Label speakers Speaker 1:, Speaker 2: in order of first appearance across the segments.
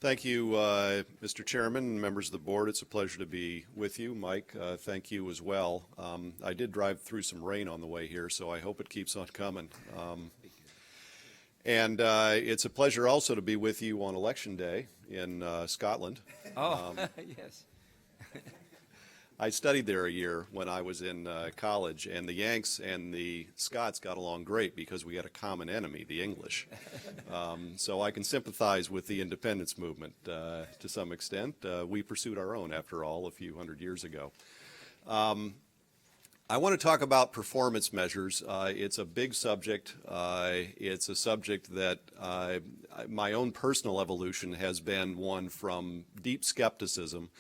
Speaker 1: Thank you, Mr. Chairman and members of the board. It's a pleasure to be with you. Mike, thank you as well. I did drive through some rain on the way here, so I hope it keeps on coming. And it's a pleasure also to be with you on Election Day in Scotland.
Speaker 2: Oh, yes.
Speaker 1: I studied there a year when I was in college, and the Yanks and the Scots got along great because we had a common enemy, the English. So I can sympathize with the independence movement to some extent. We pursued our own, after all, a few hundred years ago. I want to talk about performance measures. It's a big subject. It's a subject that my own personal evolution has been one from deep skepticism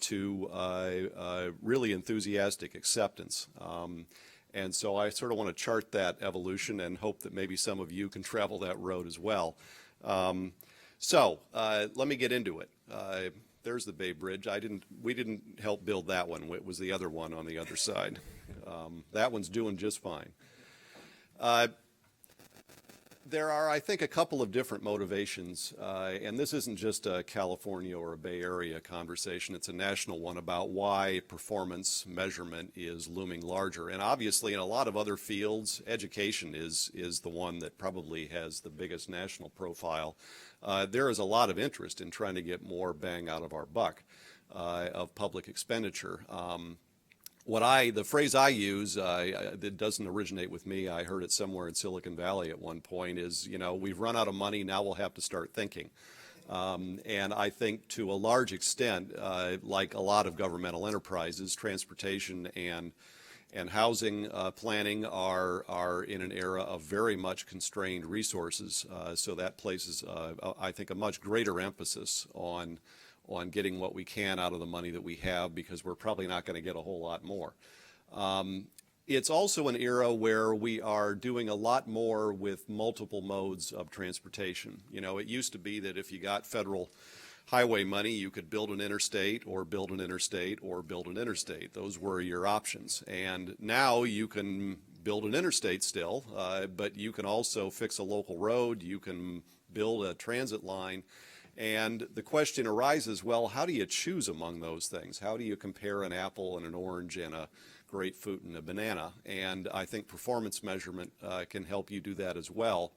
Speaker 1: to really enthusiastic acceptance. And so I sort of want to chart that evolution and hope that maybe some of you can travel that road as well. Let me get into it. There's the Bay Bridge. We didn't help build that one. It was the other one on the other side. That one's doing just fine. There are, I think, a couple of different motivations, and this isn't just a California or a Bay Area conversation. It's a national one about why performance measurement is looming larger. And obviously, in a lot of other fields, education is the one that probably has the biggest national profile. There is a lot of interest in trying to get more bang out of our buck of public expenditure. The phrase I use, that doesn't originate with me, I heard it somewhere in Silicon Valley at one point, is, we've run out of money, now we'll have to start thinking. And I think to a large extent, like a lot of governmental enterprises, transportation and housing planning are in an era of very much constrained resources. So that places, I think, a much greater emphasis on getting what we can out of the money that we have, because we're probably not going to get a whole lot more. It's also an era where we are doing a lot more with multiple modes of transportation. It used to be that if you got federal highway money, you could build an interstate or build an interstate or build an interstate. Those were your options. And now you can build an interstate still, but you can also fix a local road, you can build a transit line. And the question arises, well, how do you choose among those things? How do you compare an apple and an orange and a grapefruit and a banana? And I think performance measurement can help you do that as well.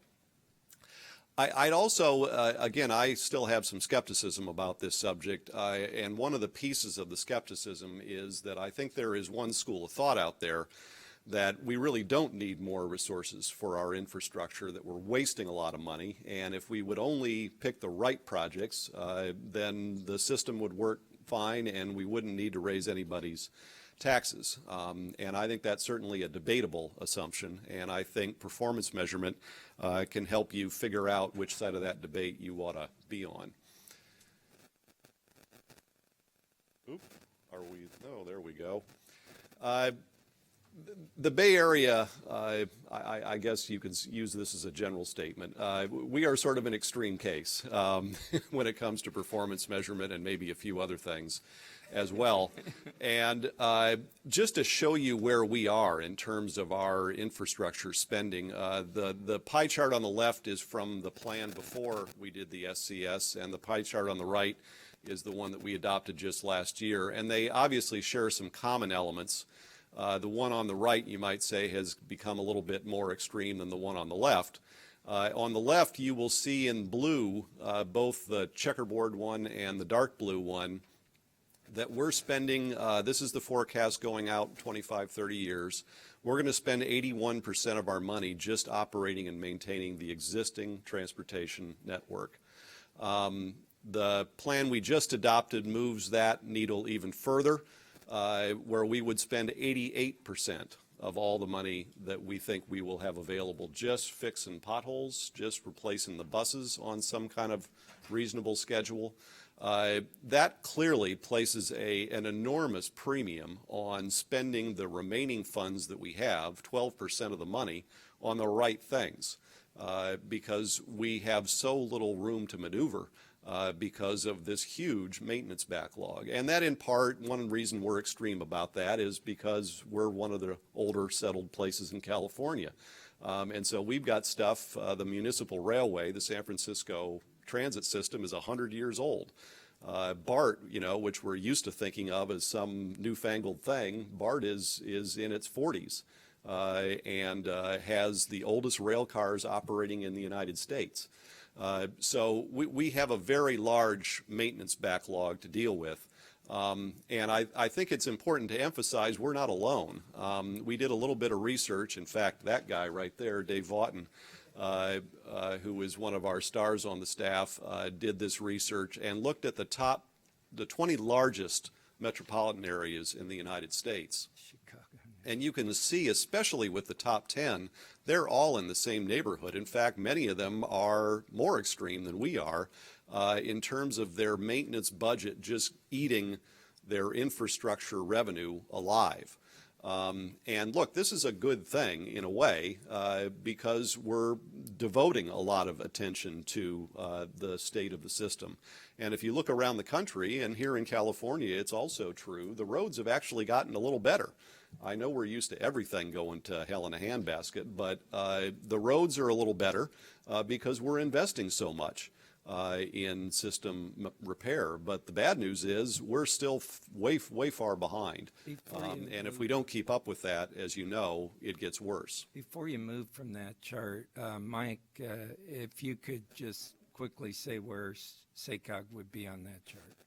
Speaker 1: I'd also, again, I still have some skepticism about this subject. And one of the pieces of the skepticism is that I think there is one school of thought out there that we really don't need more resources for our infrastructure, that we're wasting a lot of money, and if we would only pick the right projects, then the system would work fine and we wouldn't need to raise anybody's taxes. And I think that's certainly a debatable assumption, and I think performance measurement can help you figure out which side of that debate you ought to be on. Oop, no, there we go. The Bay Area, I guess you could use this as a general statement. We are sort of an extreme case when it comes to performance measurement and maybe a few other things as well. And just to show you where we are in terms of our infrastructure spending, the pie chart on the left is from the plan before we did the SCS, and the pie chart on the right is the one that we adopted just last year. And they obviously share some common elements. The one on the right, you might say, has become a little bit more extreme than the one on the left. On the left, you will see in blue, both the checkerboard one and the dark blue one, that we're spending, this is the forecast going out 25, 30 years, we're going to spend 81% of our money just operating and maintaining the existing transportation network. The plan we just adopted moves that needle even further, where we would spend 88% of all the money that we think we will have available just fixing potholes, just replacing the buses on some kind of reasonable schedule. That clearly places an enormous premium on spending the remaining funds that we have, 12% of the money, on the right things, because we have so little room to maneuver because of this huge maintenance backlog. And that, in part, one reason we're extreme about that is because we're one of the older settled places in California. And so we've got stuff, the municipal railway, the San Francisco transit system is 100 years old. BART, which we're used to thinking of as some newfangled thing, BART is in its 40s and has the oldest rail cars operating in the United States. So we have a very large maintenance backlog to deal with. And I think it's important to emphasize we're not alone. We did a little bit of research. In fact, that guy right there, Dave Vaughton, who is one of our stars on the staff, did this research and looked at the 20 largest metropolitan areas in the United States. Chicago. And you can see, especially with the top 10, they're all in the same neighborhood. In fact, many of them are more extreme than we are in terms of their maintenance budget just eating their infrastructure revenue alive. And look, this is a good thing in a way because we're devoting a lot of attention to the state of the system. And if you look around the country, and here in California, it's also true, the roads have actually gotten a little better. I know we're used to everything going to hell in a handbasket, but the roads are a little better because we're investing so much in system repair. But the bad news is we're still way far behind. And if we don't keep up with that, as you know, it gets worse.
Speaker 2: Before you move from that chart, Mike, if you could just quickly say where SACOG would be on that chart,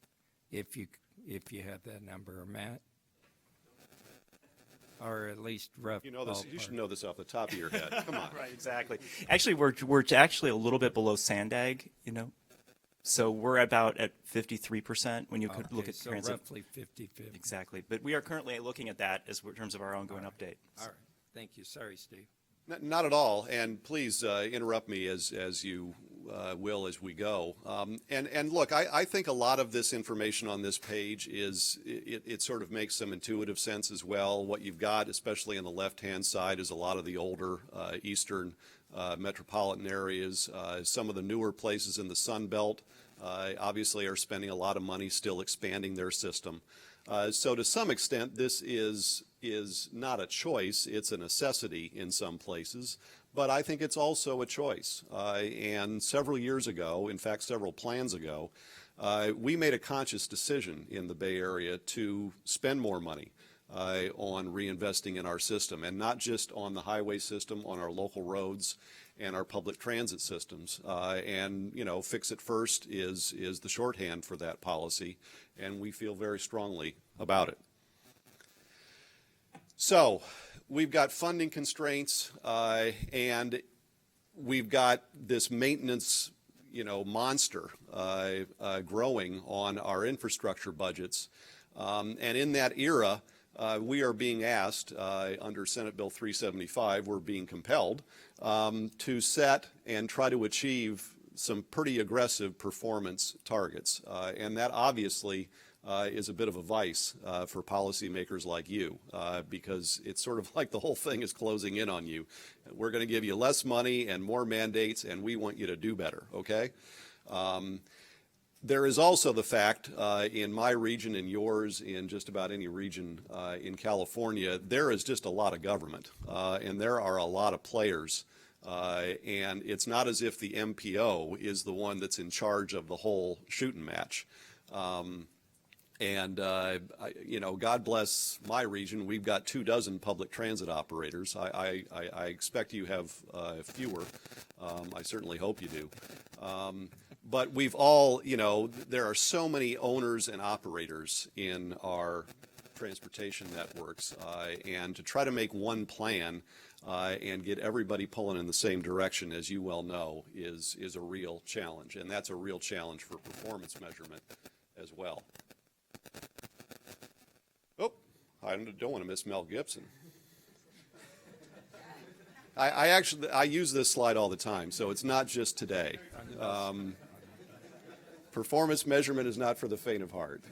Speaker 2: if you have that number, or Matt, or at least rough.
Speaker 1: You know this. You should know this off the top of your head. Come on.
Speaker 3: Right, exactly. Actually, we're actually a little bit below Sandag, so we're about at 53% when you could look at
Speaker 2: so
Speaker 3: transit.
Speaker 2: Roughly 50-50.
Speaker 3: Exactly, but we are currently looking at that as in terms of our ongoing update.
Speaker 2: All right. Thank you. Sorry, Steve.
Speaker 1: Not at all, and please interrupt me as you will as we go. And look, I think a lot of this information on this page it sort of makes some intuitive sense as well. What you've got, especially on the left-hand side, is a lot of the older eastern metropolitan areas. Some of the newer places in the Sun Belt obviously are spending a lot of money still expanding their system. So to some extent, this is not a choice, it's a necessity in some places, but I think it's also a choice. And several years ago, in fact, several plans ago, we made a conscious decision in the Bay Area to spend more money on reinvesting in our system, and not just on the highway system, on our local roads and our public transit systems. And Fix It First is the shorthand for that policy, and we feel very strongly about it. So we've got funding constraints, and we've got this maintenance monster growing on our infrastructure budgets. And in that era, we are being asked, under Senate Bill 375, we're being compelled to set and try to achieve some pretty aggressive performance targets. And that obviously is a bit of a vice for policymakers like you, because it's sort of like the whole thing is closing in on you. We're going to give you less money and more mandates, and we want you to do better, okay? There is also the fact in my region and yours, in just about any region in California, there is just a lot of government, and there are a lot of players. And it's not as if the MPO is the one that's in charge of the whole shooting match. God bless my region. We've got 24 public transit operators. I expect you have fewer. I certainly hope you do. But we've all, there are so many owners and operators in our transportation networks, and to try to make one plan and get everybody pulling in the same direction, as you well know, is a real challenge, and that's a real challenge for performance measurement as well. Oh, I don't want to miss Mel Gibson. I use this slide all the time, so it's not just today. Performance measurement is not for the faint of heart.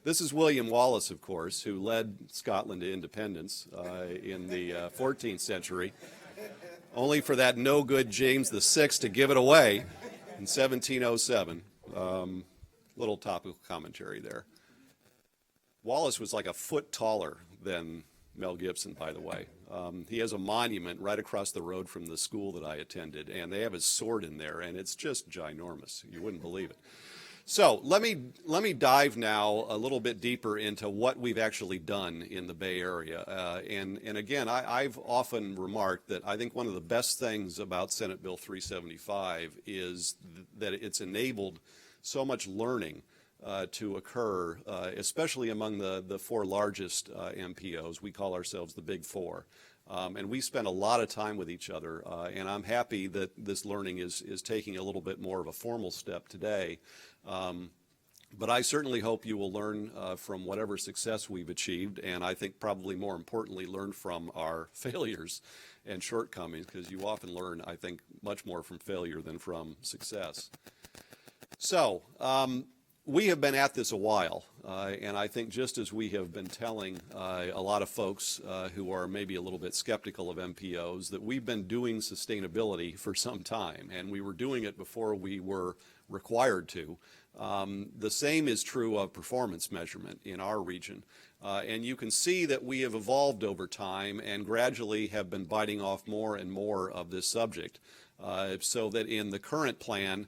Speaker 1: This is William Wallace, of course, who led Scotland to independence in the 14th century, only for that no-good James VI to give it away in 1707. Little topical commentary there. Wallace was like a foot taller than Mel Gibson, by the way. He has a monument right across the road from the school that I attended, and they have his sword in there, and it's just ginormous. You wouldn't believe it. So let me dive now a little bit deeper into what we've actually done in the Bay Area. And again, I've often remarked that I think one of the best things about Senate Bill 375 is that it's enabled so much learning to occur, especially among the four largest MPOs. We call ourselves the Big Four. And we spend a lot of time with each other, and I'm happy that this learning is taking a little bit more of a formal step today. But I certainly hope you will learn from whatever success we've achieved, and I think probably more importantly, learn from our failures and shortcomings, because you often learn, I think, much more from failure than from success. So, we have been at this a while, and I think just as we have been telling a lot of folks who are maybe a little bit skeptical of MPOs that we've been doing sustainability for some time, and we were doing it before we were required to. The same is true of performance measurement in our region. And you can see that we have evolved over time and gradually have been biting off more and more of this subject, so that in the current plan,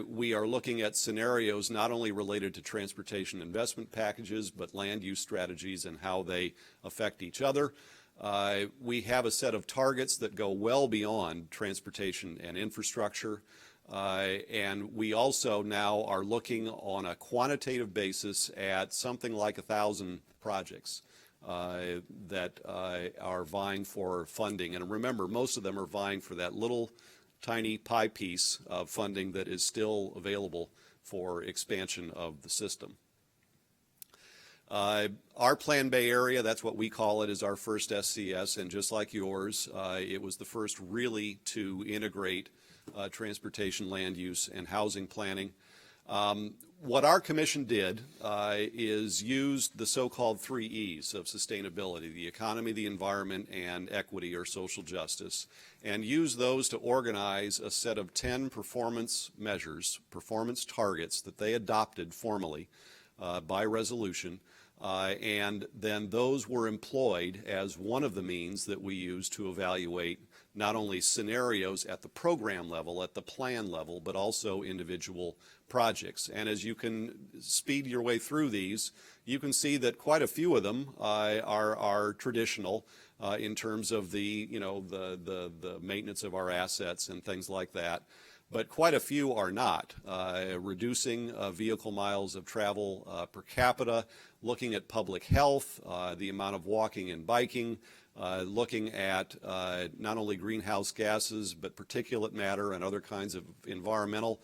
Speaker 1: we are looking at scenarios not only related to transportation investment packages, but land use strategies and how they affect each other. We have a set of targets that go well beyond transportation and infrastructure. And we also now are looking on a quantitative basis at something like 1,000 projects that are vying for funding. And remember, most of them are vying for that little tiny pie piece of funding that is still available for expansion of the system. Our Plan Bay Area, that's what we call it, is our first SCS, and just like yours, it was the first really to integrate transportation, land use, and housing planning. What our commission did is used the so-called 3 E's of sustainability: the economy, the environment, and equity or social justice, and used those to organize a set of 10 performance measures, performance targets that they adopted formally by resolution. And then those were employed as one of the means that we use to evaluate not only scenarios at the program level, at the plan level, but also individual projects. And as you can speed your way through these, you can see that quite a few of them are traditional in terms of the maintenance of our assets and things like that. But quite a few are not. Reducing vehicle miles of travel per capita, looking at public health, the amount of walking and biking, looking at not only greenhouse gases, but particulate matter and other kinds of environmental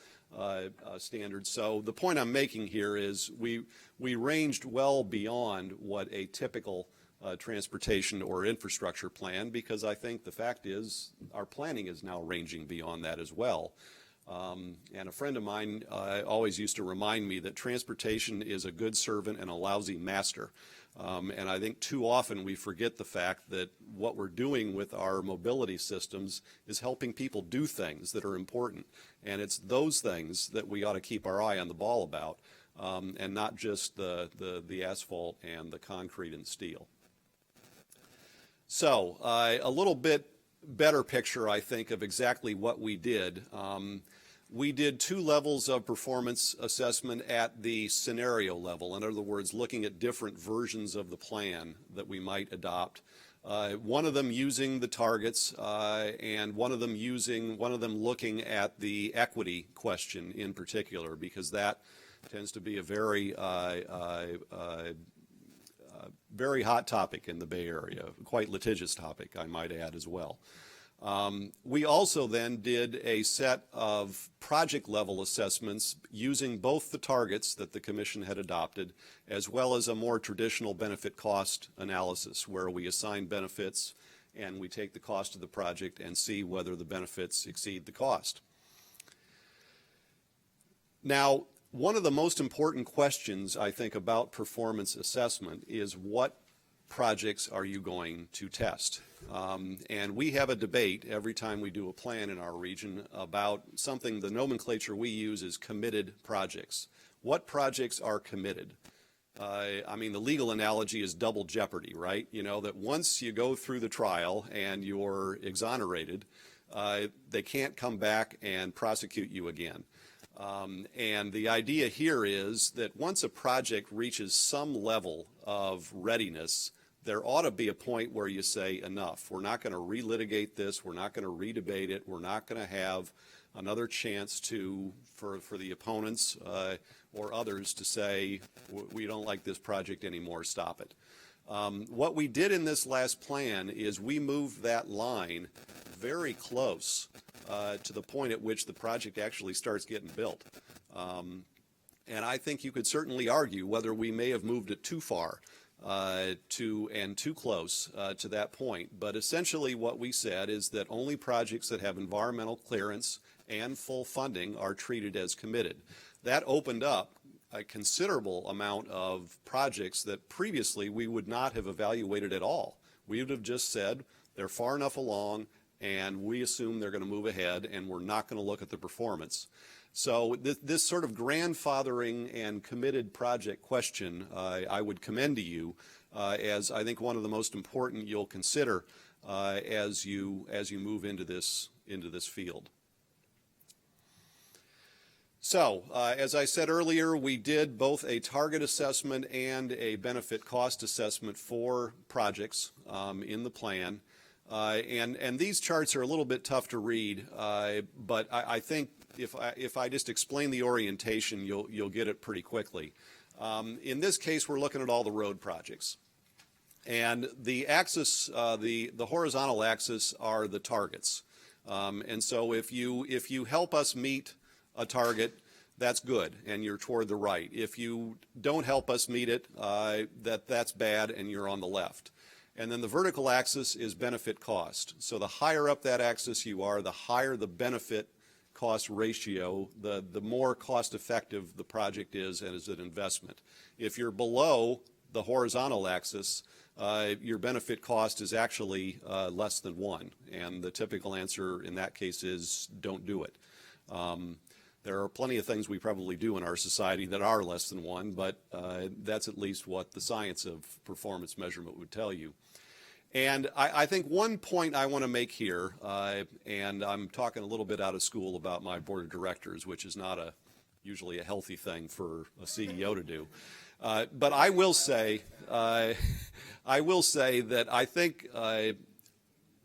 Speaker 1: standards. So the point I'm making here is we ranged well beyond what a typical transportation or infrastructure plan, because I think the fact is our planning is now ranging beyond that as well. And a friend of mine always used to remind me that transportation is a good servant and a lousy master. And I think too often we forget the fact that what we're doing with our mobility systems is helping people do things that are important. And it's those things that we ought to keep our eye on the ball about, and not just the asphalt and the concrete and steel. So a little bit better picture, I think, of exactly what we did. We did 2 levels of performance assessment at the scenario level. In other words, looking at different versions of the plan that we might adopt. One of them using the targets, and one of them looking at the equity question in particular, because that tends to be a very very hot topic in the Bay Area, quite litigious topic, I might add as well. We also then did a set of project level assessments using both the targets that the Commission had adopted, as well as a more traditional benefit cost analysis, where we assign benefits and we take the cost of the project and see whether the benefits exceed the cost. Now, one of the most important questions, I think, about performance assessment is what projects are you going to test? And we have a debate every time we do a plan in our region about something. The nomenclature we use is committed projects. What projects are committed? I mean, the legal analogy is double jeopardy, right? You know, that once you go through the trial and you're exonerated, they can't come back and prosecute you again. And the idea here is that once a project reaches some level of readiness, there ought to be a point where you say, enough. We're not going to relitigate this. We're not going to redebate it. We're not going to have another chance for the opponents or others to say, we don't like this project anymore, stop it. What we did in this last plan is we moved that line very close to the point at which the project actually starts getting built. And I think you could certainly argue whether we may have moved it too far too close to that point. But essentially what we said is that only projects that have environmental clearance and full funding are treated as committed. That opened up a considerable amount of projects that previously we would not have evaluated at all. We would have just said they're far enough along and we assume they're going to move ahead and we're not going to look at the performance. So this sort of grandfathering and committed project question I would commend to you as I think one of the most important you'll consider as you move into this field. So, as I said earlier, we did both a target assessment and a benefit cost assessment for projects in the plan. And these charts are a little bit tough to read, but I think if I just explain the orientation, you'll get it pretty quickly. In this case, we're looking at all the road projects. And the axis, the horizontal axis are the targets. And so if you help us meet a target, that's good, and you're toward the right. If you don't help us meet it, that's bad, and you're on the left. And then the vertical axis is benefit cost. So the higher up that axis you are, the higher the benefit cost ratio, the more cost effective the project is as an investment. If you're below the horizontal axis, your benefit cost is actually less than 1. And the typical answer in that case is don't do it. There are plenty of things we probably do in our society that are less than 1, but that's at least what the science of performance measurement would tell you. And I think one point I want to make here, and I'm talking a little bit out of school about my board of directors, which is not usually a healthy thing for a CEO to do. But I will say that I think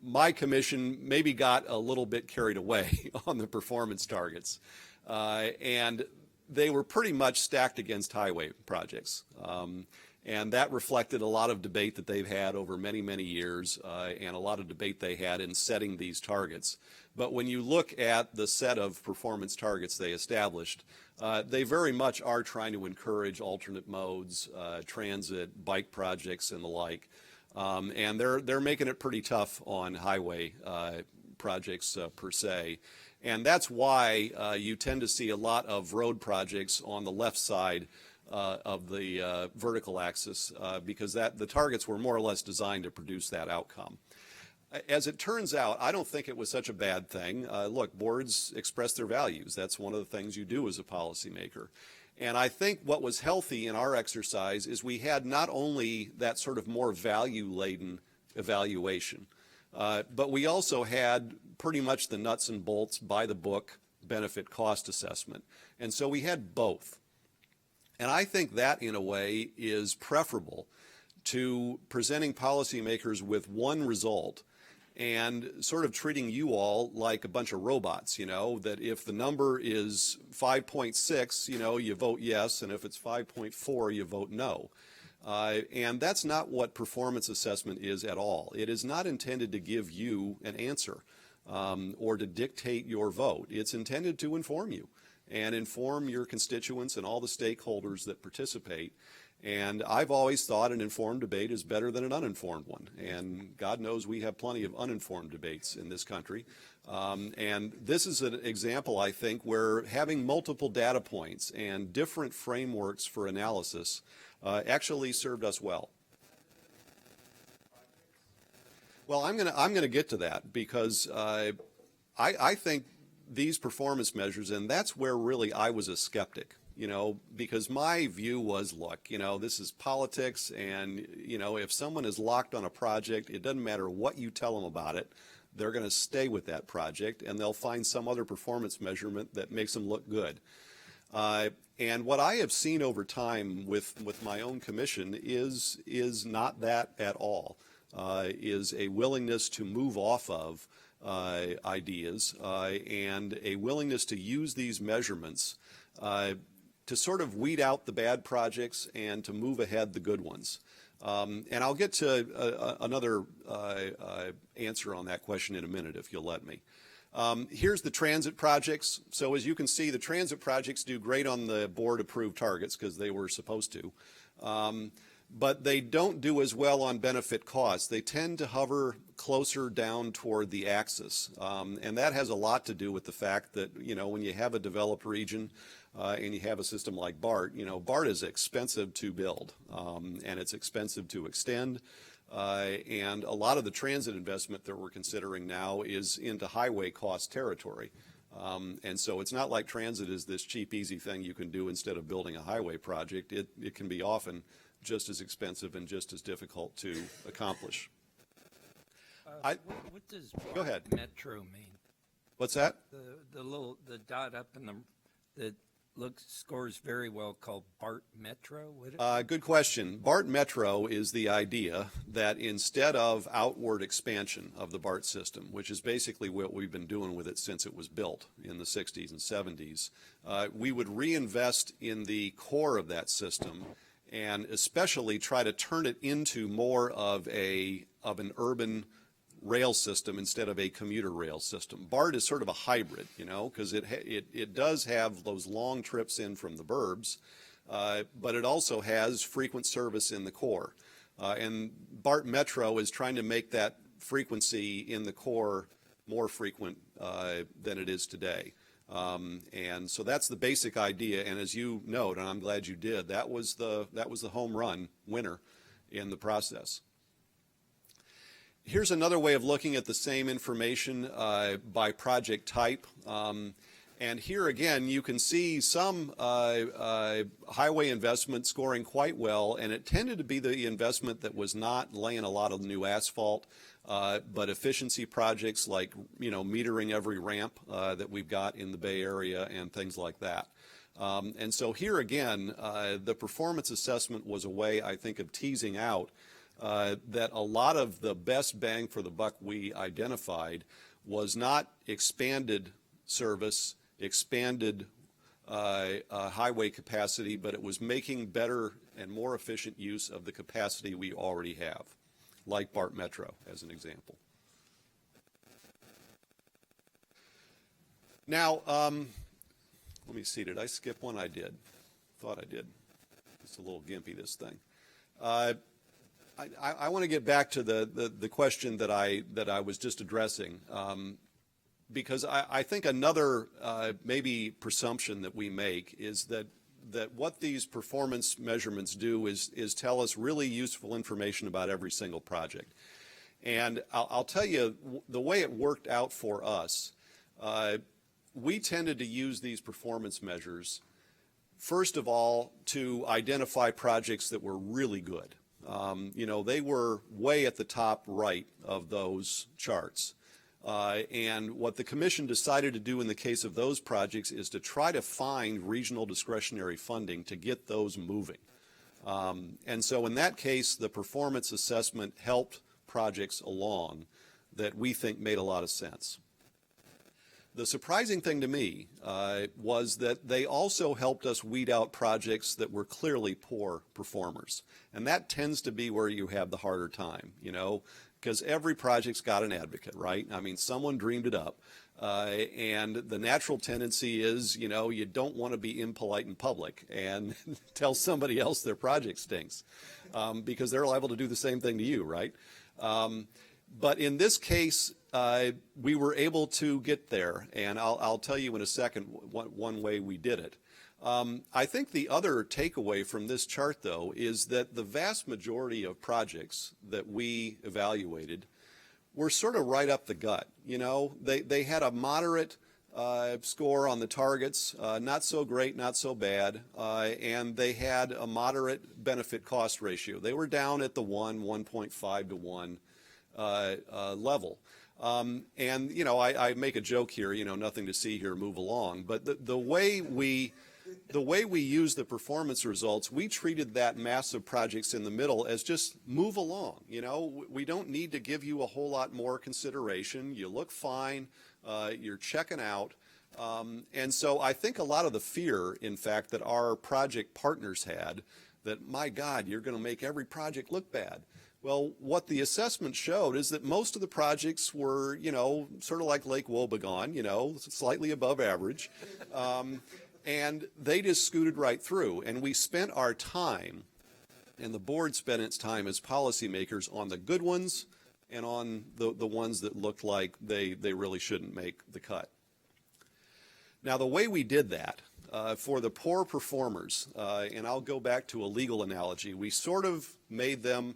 Speaker 1: my commission maybe got a little bit carried away on the performance targets. And they were pretty much stacked against highway projects. And that reflected a lot of debate that they've had over many, many years and a lot of debate they had in setting these targets. But when you look at the set of performance targets they established, they very much are trying to encourage alternate modes, transit, bike projects, and the like. And they're making it pretty tough on highway projects per se. And that's why you tend to see a lot of road projects on the left side of the vertical axis because the targets were more or less designed to produce that outcome. As it turns out, I don't think it was such a bad thing. Look, boards express their values. That's one of the things you do as a policymaker. And I think what was healthy in our exercise is we had not only that sort of more value-laden evaluation, but we also had pretty much the nuts and bolts by the book benefit cost assessment. And so we had both. And I think that in a way is preferable to presenting policymakers with one result and sort of treating you all like a bunch of robots, you know, that if the number is 5.6, you know, you vote yes, and if it's 5.4, you vote no. And that's not what performance assessment is at all. It is not intended to give you an answer or to dictate your vote. It's intended to inform you and inform your constituents and all the stakeholders that participate. And I've always thought an informed debate is better than an uninformed one. And God knows we have plenty of uninformed debates in this country. And this is an example, I think, where having multiple data points and different frameworks for analysis actually served us well. Well, I'm going to get to that because I think these performance measures, and that's where really I was a skeptic, because my view was, look, this is politics, and, if someone is locked on a project, it doesn't matter what you tell them about it. They're going to stay with that project, and they'll find some other performance measurement that makes them look good. And what I have seen over time with my own commission is not that at all. Is a willingness to move off of ideas and a willingness to use these measurements to sort of weed out the bad projects and to move ahead the good ones. And I'll get to another answer on that question in a minute, if you'll let me. Here's the transit projects. So as you can see, the transit projects do great on the board-approved targets because they were supposed to. But they don't do as well on benefit costs. They tend to hover closer down toward the axis. And that has a lot to do with the fact that, when you have a developed region and you have a system like BART, BART is expensive to build and it's expensive to extend. And a lot of the transit investment that we're considering now is into highway cost territory. And so it's not like transit is this cheap, easy thing you can do instead of building a highway project. It can be often just as expensive and just as difficult to accomplish.
Speaker 2: What does
Speaker 1: Go ahead.
Speaker 2: Metro mean?
Speaker 1: What's that?
Speaker 2: The dot up in that scores very well called BART Metro?
Speaker 1: Good question. BART Metro is the idea that instead of outward expansion of the BART system, which is basically what we've been doing with it since it was built in the 60s and 70s, we would reinvest in the core of that system and especially try to turn it into more of an urban rail system instead of a commuter rail system. BART is sort of a hybrid, because it does have those long trips in from the burbs, but it also has frequent service in the core. And BART Metro is trying to make that frequency in the core more frequent than it is today. And so that's the basic idea. And as you note, and I'm glad you did, that was the home run winner in the process. Here's another way of looking at the same information by project type. And here again, you can see some highway investment scoring quite well, and it tended to be the investment that was not laying a lot of new asphalt, but efficiency projects like, metering every ramp that we've got in the Bay Area and things like that. And so here again, the performance assessment was a way, I think, of teasing out that a lot of the best bang for the buck we identified was not expanded service, expanded highway capacity, but it was making better and more efficient use of the capacity we already have, like BART Metro as an example. Now, let me see, did I skip one? I did. Thought I did. It's a little gimpy, this thing. I want to get back to the question that I was just addressing, because I think another maybe presumption that we make is that what these performance measurements do is tell us really useful information about every single project. And I'll tell you, the way it worked out for us, we tended to use these performance measures, first of all, to identify projects that were really good. They were way at the top right of those charts. And what the Commission decided to do in the case of those projects is to try to find regional discretionary funding to get those moving. And so in that case, the performance assessment helped projects along that we think made a lot of sense. The surprising thing to me was that they also helped us weed out projects that were clearly poor performers. And that tends to be where you have the harder time, because every project's got an advocate, right? I mean, someone dreamed it up. And the natural tendency is, you don't want to be impolite in public and tell somebody else their project stinks, because they're liable to do the same thing to you, right? But in this case, we were able to get there, and I'll tell you in a second one way we did it. I think the other takeaway from this chart, though, is that the vast majority of projects that we evaluated were sort of right up the gut. They had a moderate score on the targets, not so great, not so bad, and they had a moderate benefit cost ratio. They were down at the 1.5 to 1 level. And, you know, I make a joke here, you know, nothing to see here, move along. But the way we use the performance results, we treated that massive projects in the middle as just move along. You know, we don't need to give you a whole lot more consideration. You look fine. You're checking out. And so I think a lot of the fear, in fact, that our project partners had, that, my God, you're going to make every project look bad. Well, what the assessment showed is that most of the projects were, you know, sort of like Lake Wobegon, you know, slightly above average. And they just scooted right through. And we spent our time, and the board spent its time as policymakers on the good ones and on the ones that looked like they really shouldn't make the cut. Now, the way we did that, for the poor performers, and I'll go back to a legal analogy, we sort of made them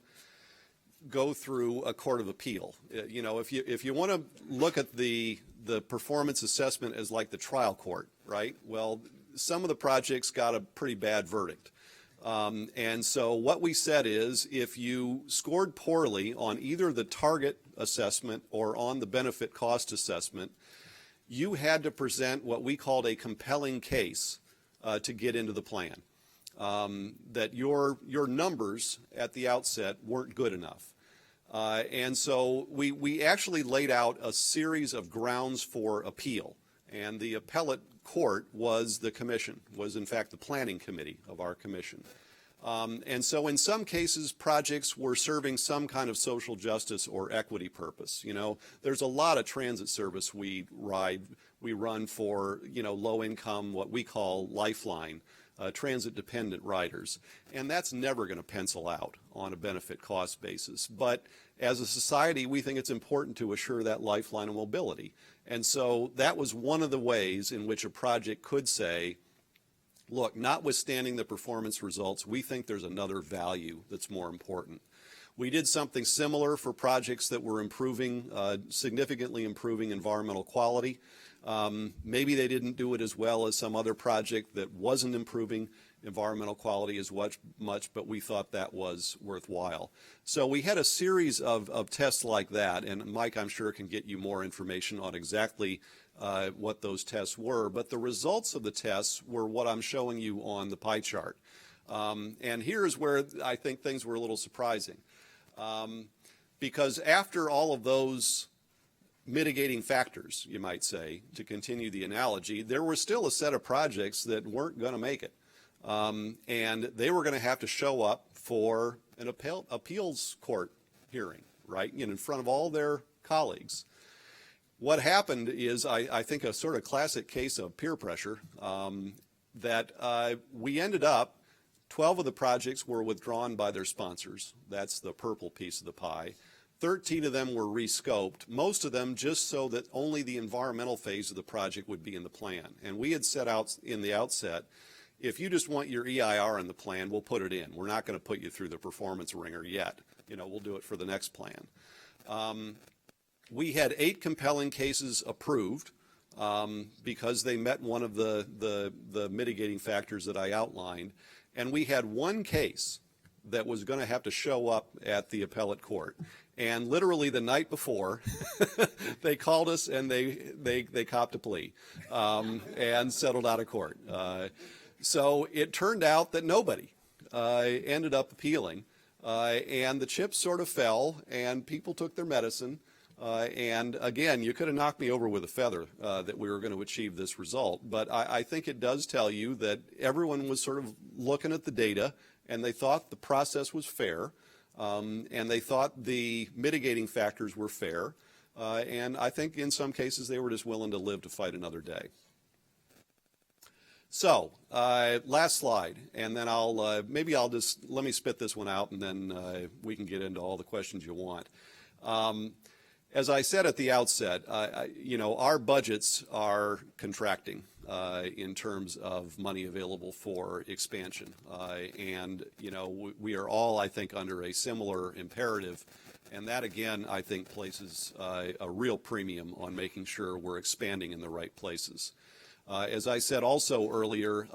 Speaker 1: go through a court of appeal. You know, if you want to look at the performance assessment as like the trial court, right? Well, some of the projects got a pretty bad verdict. And so what we said is, if you scored poorly on either the target assessment or on the benefit cost assessment, you had to present what we called a compelling case to get into the plan. That your numbers at the outset weren't good enough. And so we actually laid out a series of grounds for appeal. And the appellate court was the commission, was in fact the planning committee of our commission. And so in some cases, projects were serving some kind of social justice or equity purpose. You know, there's a lot of transit service we run for, you know, low income, what we call lifeline, transit-dependent riders. And that's never going to pencil out on a benefit cost basis. But as a society, we think it's important to assure that lifeline of mobility. And so that was one of the ways in which a project could say, look, notwithstanding the performance results, we think there's another value that's more important. We did something similar for projects that were improving, significantly improving environmental quality. Maybe they didn't do it as well as some other project that wasn't improving environmental quality as much, but we thought that was worthwhile. So we had a series of tests like that, and Mike, I'm sure, can get you more information on exactly what those tests were. But the results of the tests were what I'm showing you on the pie chart. And here's where I think things were a little surprising. Because after all of those mitigating factors, you might say, to continue the analogy, there was still a set of projects that weren't going to make it. And they were going to have to show up for an appeals court hearing, right, in front of all their colleagues. What happened is, I think, a sort of classic case of peer pressure, that we ended up, 12 of the projects were withdrawn by their sponsors. That's the purple piece of the pie. 13 of them were rescoped, most of them just so that only the environmental phase of the project would be in the plan. And we had set out in the outset, if you just want your EIR in the plan, we'll put it in. We're not going to put you through the performance ringer yet. You know, we'll do it for the next plan. We had 8 compelling cases approved because they met one of the mitigating factors that I outlined. And we had 1 case that was going to have to show up at the appellate court. And literally the night before, they called us and they copped a plea and settled out of court. So it turned out that nobody ended up appealing, and the chips sort of fell, and people took their medicine. And again, you could have knocked me over with a feather that we were going to achieve this result. But I think it does tell you that everyone was sort of looking at the data, and they thought the process was fair, and they thought the mitigating factors were fair. And I think in some cases they were just willing to live to fight another day. So, last slide, and then maybe I'll just, let me spit this one out, and then we can get into all the questions you want. As I said at the outset, you know, our budgets are contracting in terms of money available for expansion. And, you know, we are all, I think, under a similar imperative And that, again, I think places a real premium on making sure we're expanding in the right places. As I said also earlier,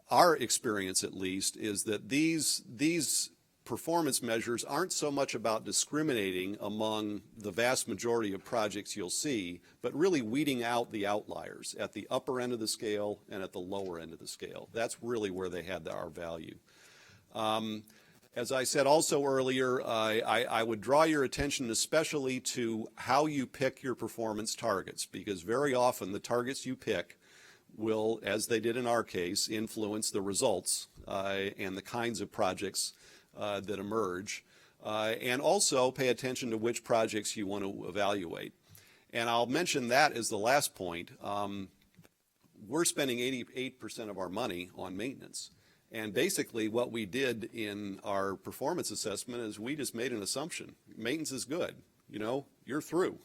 Speaker 1: our experience at least is that these performance measures aren't so much about discriminating among the vast majority of projects you'll see, but really weeding out the outliers at the upper end of the scale and at the lower end of the scale. That's really where they had our value. As I said also earlier, I would draw your attention especially to how you pick your performance targets, because very often the targets you pick will, as they did in our case, influence the results and the kinds of projects that emerge, and also pay attention to which projects you want to evaluate. And I'll mention that as the last point. We're spending 88% of our money on maintenance. And basically what we did in our performance assessment is we just made an assumption. Maintenance is good. You know, you're through.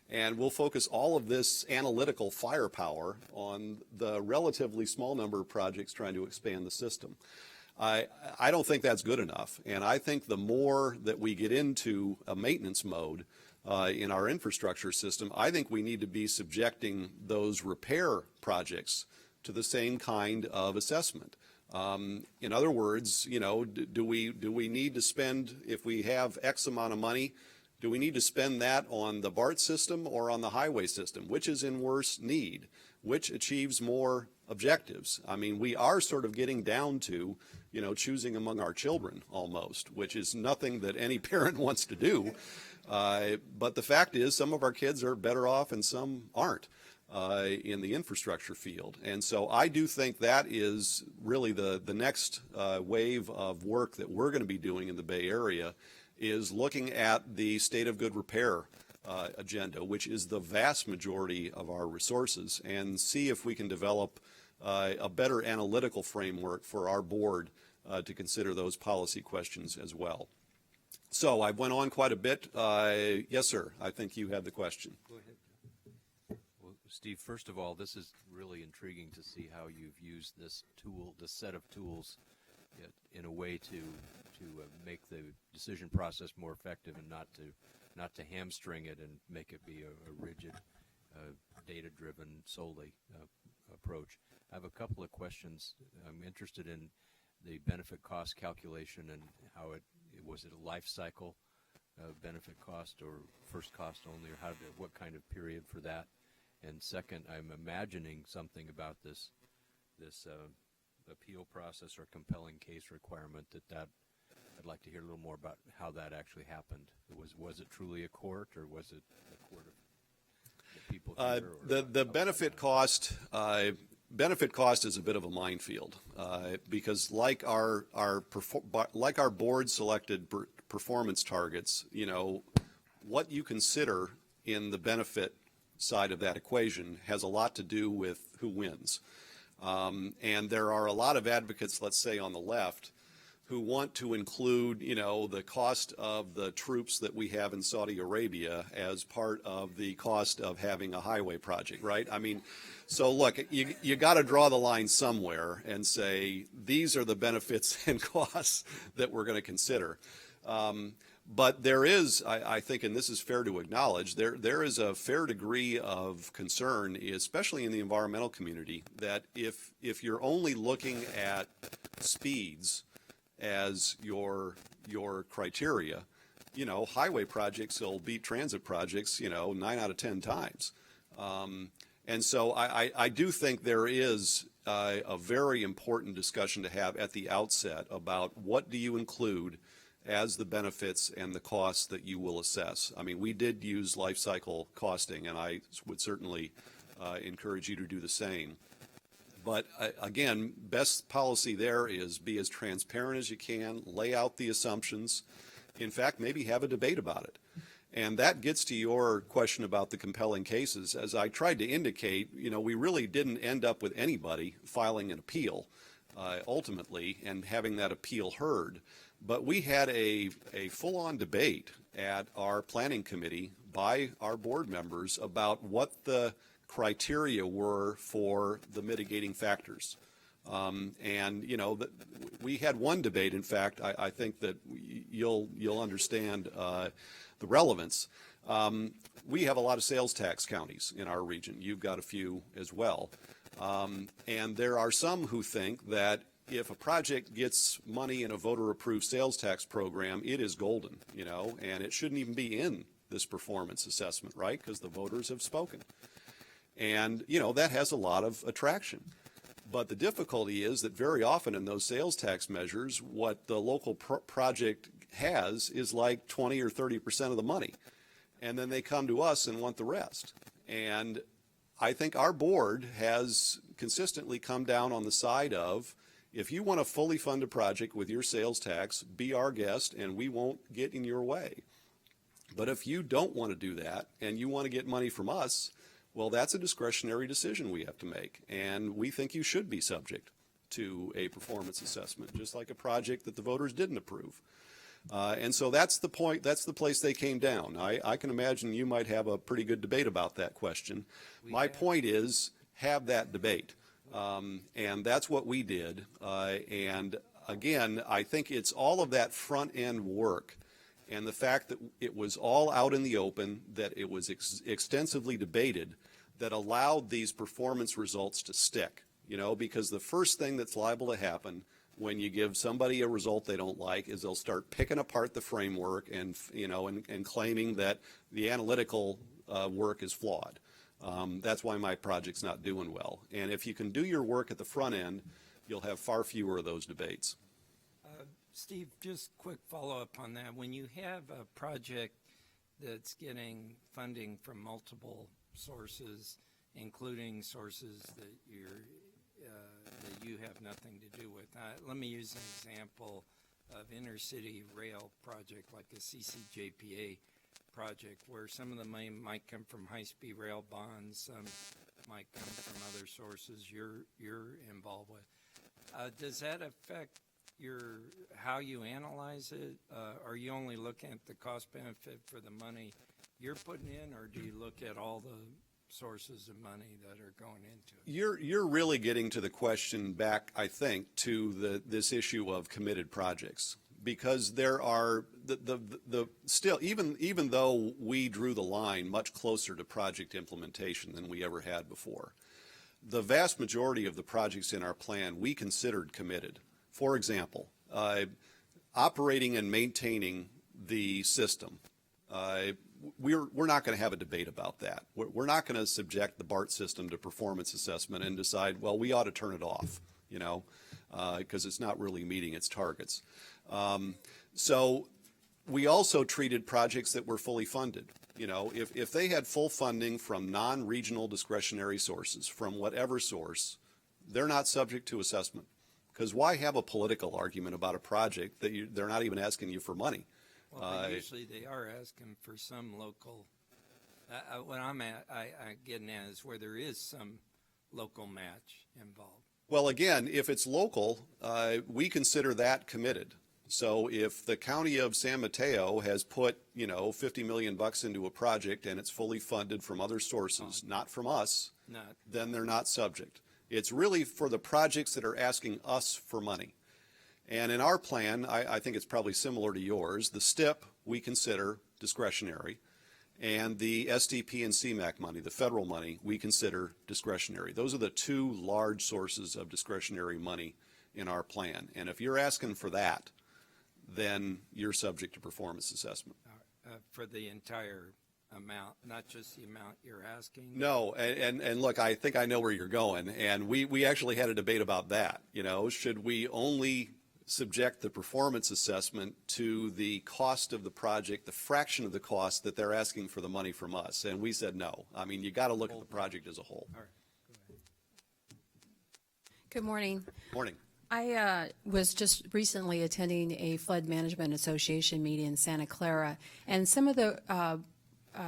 Speaker 1: And we'll focus all of this analytical firepower on the relatively small number of projects trying to expand the system. I don't think that's good enough. And I think the more that we get into a maintenance mode in our infrastructure system, I think we need to be subjecting those repair projects to the same kind of assessment. In other words, you know, do we need to spend, if we have X amount of money, do we need to spend that on the BART system or on the highway system? Which is in worse need? Which achieves more objectives? I mean, we are sort of getting down to, you know, choosing among our children almost, which is nothing that any parent wants to do. But the fact is, some of our kids are better off and some aren't in the infrastructure field. And so I do think that is really the next wave of work that we're going to be doing in the Bay Area, is looking at the state of good repair agenda, which is the vast majority of our resources, and see if we can develop a better analytical framework for our board to consider those policy questions as well. So I went on quite a bit. Yes, sir. I think you had the question.
Speaker 4: Go ahead. Well, Steve, first of all, this is really intriguing to see how you've used this tool, this set of tools, in a way to make the decision process more effective, and not to hamstring it and make it be a rigid, data-driven solely approach. I have a couple of questions. I'm interested in the benefit cost calculation and how was it a life cycle benefit cost or first cost only, or what kind of period for that? And second, I'm imagining something about this appeal process or compelling case requirement that I'd like to hear a little more about how that actually happened. Was it truly a court, or was it a court of the people here?
Speaker 1: The benefit cost is a bit of a minefield because like our board selected performance targets, you know, what you consider in the benefit side of that equation has a lot to do with who wins. And there are a lot of advocates, let's say on the left, who want to include, you know, the cost of the troops that we have in Saudi Arabia as part of the cost of having a highway project, right? I mean, so look, you got to draw the line somewhere and say these are the benefits and costs that we're going to consider. But there is, I think, and this is fair to acknowledge, there is a fair degree of concern, especially in the environmental community, that if you're only looking at speeds as your criteria, you know, highway projects will beat transit projects, you know, 9 out of 10 times. And so I do think there is a very important discussion to have at the outset about what do you include as the benefits and the costs that you will assess. I mean, we did use life cycle costing, and I would certainly encourage you to do the same. But again, best policy there is be as transparent as you can, lay out the assumptions, in fact, maybe have a debate about it. And that gets to your question about the compelling cases. As I tried to indicate, you know, we really didn't end up with anybody filing an appeal ultimately and having that appeal heard. But we had a full-on debate at our planning committee by our board members about what the criteria were for the mitigating factors. And, you know, we had one debate, in fact, I think that you'll understand the relevance. We have a lot of sales tax counties in our region. You've got a few as well. And there are some who think that if a project gets money in a voter-approved sales tax program, it is golden, you know, and it shouldn't even be in this performance assessment, right? Because the voters have spoken. And, you know, that has a lot of attraction. But the difficulty is that very often in those sales tax measures, what the local project has is like 20 or 30% of the money. And then they come to us and want the rest. And I think our board has consistently come down on the side of, if you want to fully fund a project with your sales tax, be our guest and we won't get in your way. But if you don't want to do that and you want to get money from us, well, that's a discretionary decision we have to make. And we think you should be subject to a performance assessment, just like a project that the voters didn't approve. And so that's the point, that's the place they came down. I can imagine you might have a pretty good debate about that question. My point is, have that debate. And that's what we did. And again, I think it's all of that front end work and the fact that it was all out in the open, that it was extensively debated, that allowed these performance results to stick, you know, because the first thing that's liable to happen when you give somebody a result they don't like is they'll start picking apart the framework and, you know, and claiming that the analytical work is flawed. That's why my project's not doing well. And if you can do your work at the front end, you'll have far fewer of those debates.
Speaker 2: Steve, just quick follow-up on that. When you have a project that's getting funding from multiple sources, including sources that you have nothing to do with, let me use an example of intercity rail project like a CCJPA project, where some of the money might come from high-speed rail bonds, some might come from other sources you're involved with. Does that affect how you analyze it? Are you only looking at the cost benefit for the money you're putting in, or do you look at all the sources of money that are going into it?
Speaker 1: You're really getting to the question back, I think, to this issue of committed projects, because there are still, even though we drew the line much closer to project implementation than we ever had before, the vast majority of the projects in our plan we considered committed. For example, operating and maintaining the system. We're not going to have a debate about that. We're not going to subject the BART system to performance assessment and decide, well, we ought to turn it off, you know, because it's not really meeting its targets. So we also treated projects that were fully funded. You know, if they had full funding from non-regional discretionary sources, from whatever source, they're not subject to assessment. Because why have a political argument about a project that they're not even asking you for money?
Speaker 2: Well, but usually they are asking for some local. What I'm getting at is where there is some local match involved.
Speaker 1: Well, again, if it's local, we consider that committed. So if the county of San Mateo has put, you know, $50 million into a project and it's fully funded from other sources, not from us, then they're not subject. It's really for the projects that are asking us for money. And in our plan, I think it's probably similar to yours. The STIP we consider discretionary, and the SDP and CMAQ money, the federal money, we consider discretionary. Those are the two large sources of discretionary money in our plan. And if you're asking for that, then you're subject to performance assessment.
Speaker 2: For the entire amount, not just the amount you're asking?
Speaker 1: No, and look, I think I know where you're going, and we actually had a debate about that. You know, should we only subject the performance assessment to the cost of the project, the fraction of the cost that they're asking for the money from us? And we said no. I mean, you got to look at the project as a whole.
Speaker 2: All right, go ahead.
Speaker 5: Good morning.
Speaker 1: Morning.
Speaker 5: I was just recently attending a Flood Management Association meeting in Santa Clara, and some of the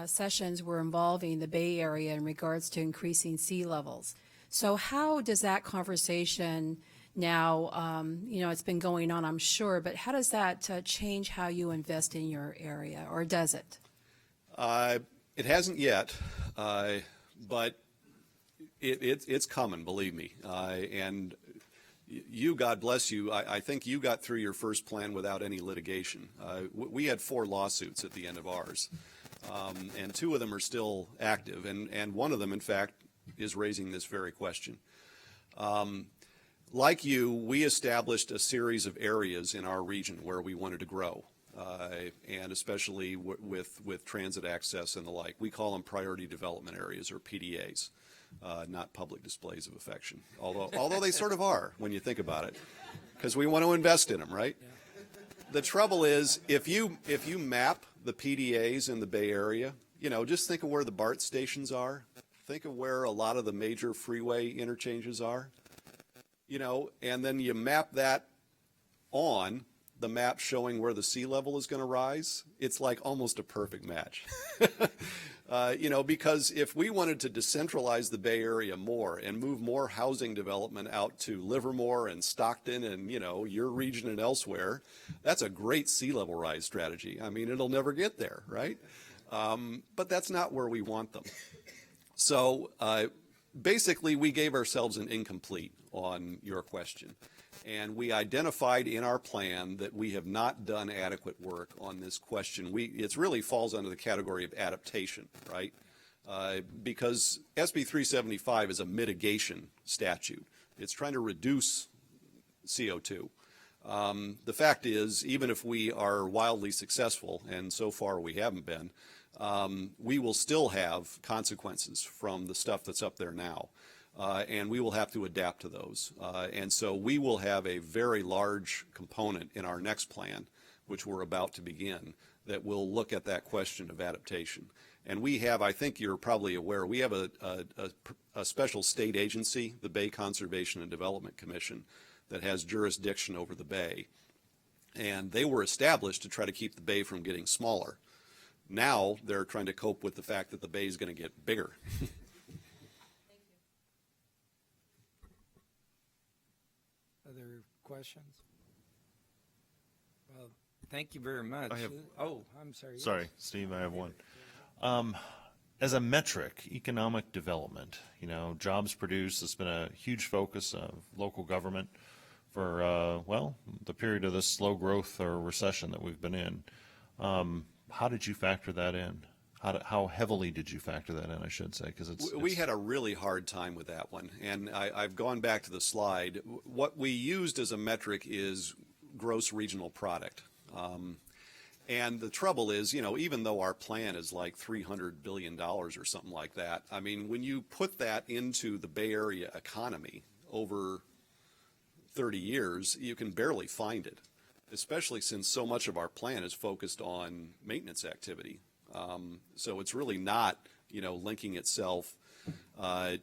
Speaker 5: sessions were involving the Bay Area in regards to increasing sea levels. So how does that conversation now, you know, it's been going on, I'm sure, but how does that change how you invest in your area, or does it?
Speaker 1: It hasn't yet, but it's coming, believe me. And you, God bless you, I think you got through your first plan without any litigation. We had 4 lawsuits at the end of ours, and 2 of them are still active, and one of them, in fact, is raising this very question. Like you, we established a series of areas in our region where we wanted to grow, and especially with transit access and the like. We call them priority development areas, or PDAs, not public displays of affection, although they sort of are when you think about it, because we want to invest in them, right? The trouble is, if you map the PDAs in the Bay Area, just think of where the BART stations are. Think of where a lot of the major freeway interchanges are. And then you map that on the map showing where the sea level is going to rise. It's like almost a perfect match. Because if we wanted to decentralize the Bay Area more and move more housing development out to Livermore and Stockton and, your region and elsewhere, that's a great sea level rise strategy. I mean, it'll never get there, right? But that's not where we want them. So basically, we gave ourselves an incomplete on your question. And we identified in our plan that we have not done adequate work on this question. It really falls under the category of adaptation, right? Because SB 375 is a mitigation statute. It's trying to reduce CO2. The fact is, even if we are wildly successful, and so far we haven't been, we will still have consequences from the stuff that's up there now. And we will have to adapt to those. And so we will have a very large component in our next plan, which we're about to begin, that will look at that question of adaptation. And we have, I think you're probably aware, we have a special state agency, the Bay Conservation and Development Commission, that has jurisdiction over the Bay. And they were established to try to keep the Bay from getting smaller. Now they're trying to cope with the fact that the Bay is going to get bigger.
Speaker 2: Other questions? Well, thank you very much. I'm sorry.
Speaker 6: Sorry, Steve, I have one. As a metric, economic development, jobs produced has been a huge focus of local government for, the period of this slow growth or recession that we've been in. How did you factor that in? How heavily did you factor that in, I should say? Because
Speaker 1: we had a really hard time with that one. And I've gone back to the slide. What we used as a metric is gross regional product. And the trouble is, even though our plan is like $300 billion or something like that, I mean, when you put that into the Bay Area economy over 30 years, you can barely find it, especially since so much of our plan is focused on maintenance activity. So it's really not, linking itself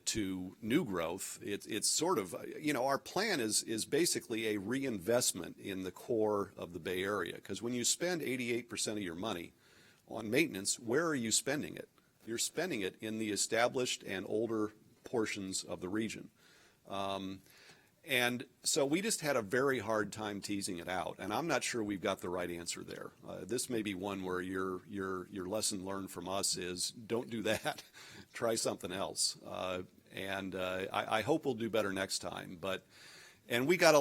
Speaker 1: to new growth. It's sort of, our plan is basically a reinvestment in the core of the Bay Area. Because when you spend 88% of your money on maintenance, where are you spending it? You're spending it in the established and older portions of the region. And so we just had a very hard time teasing it out, and I'm not sure we've got the right answer there. This may be one where your lesson learned from us is don't do that. Try something else. I hope we'll do better next time. And we got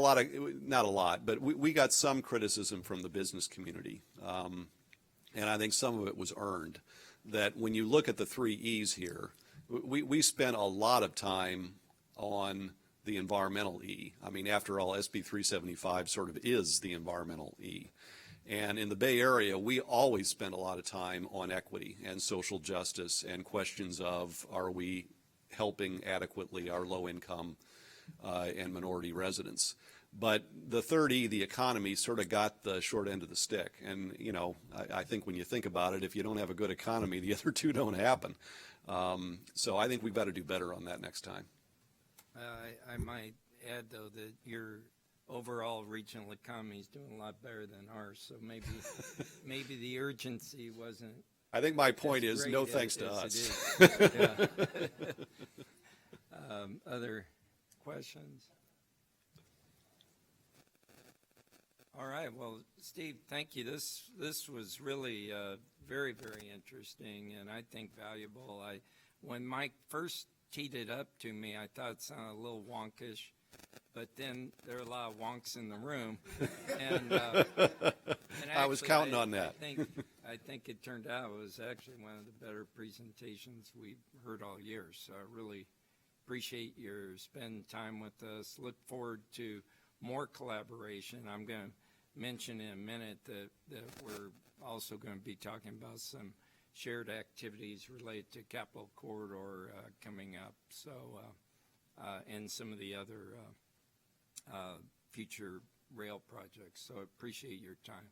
Speaker 1: not a lot, but we got some criticism from the business community, and I think some of it was earned. That when you look at the 3 E's here, we spent a lot of time on the environmental E. I mean, after all, SB 375 sort of is the environmental E. And in the Bay Area, we always spend a lot of time on equity and social justice and questions of, are we helping adequately our low-income and minority residents? But the third E, the economy, sort of got the short end of the stick. And, I think when you think about it, if you don't have a good economy, the other 2 don't happen. So I think we've got to do better on that next time.
Speaker 2: I might add, though, that your overall regional economy is doing a lot better than ours, so maybe the urgency wasn't.
Speaker 1: I think my point
Speaker 2: as
Speaker 1: is
Speaker 2: great
Speaker 1: no
Speaker 2: as-
Speaker 1: thanks to
Speaker 2: as
Speaker 1: us.
Speaker 2: it is. Yeah. Other questions? All right. Well, Steve, thank you. This was really very, very interesting, and I think valuable. When Mike first teed it up to me, I thought it sounded a little wonkish, but then there are a lot of wonks in the room. And,
Speaker 1: I was
Speaker 2: actually,
Speaker 1: counting on that.
Speaker 2: I think it turned out it was actually one of the better presentations we've heard all year. So I really appreciate your spending time with us. Look forward to more collaboration. I'm going to mention in a minute that we're also going to be talking about some shared activities related to Capital Corridor coming up. So, and some of the other future rail projects. So I appreciate your time.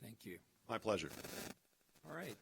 Speaker 2: Thank you.
Speaker 1: My pleasure.
Speaker 2: All right.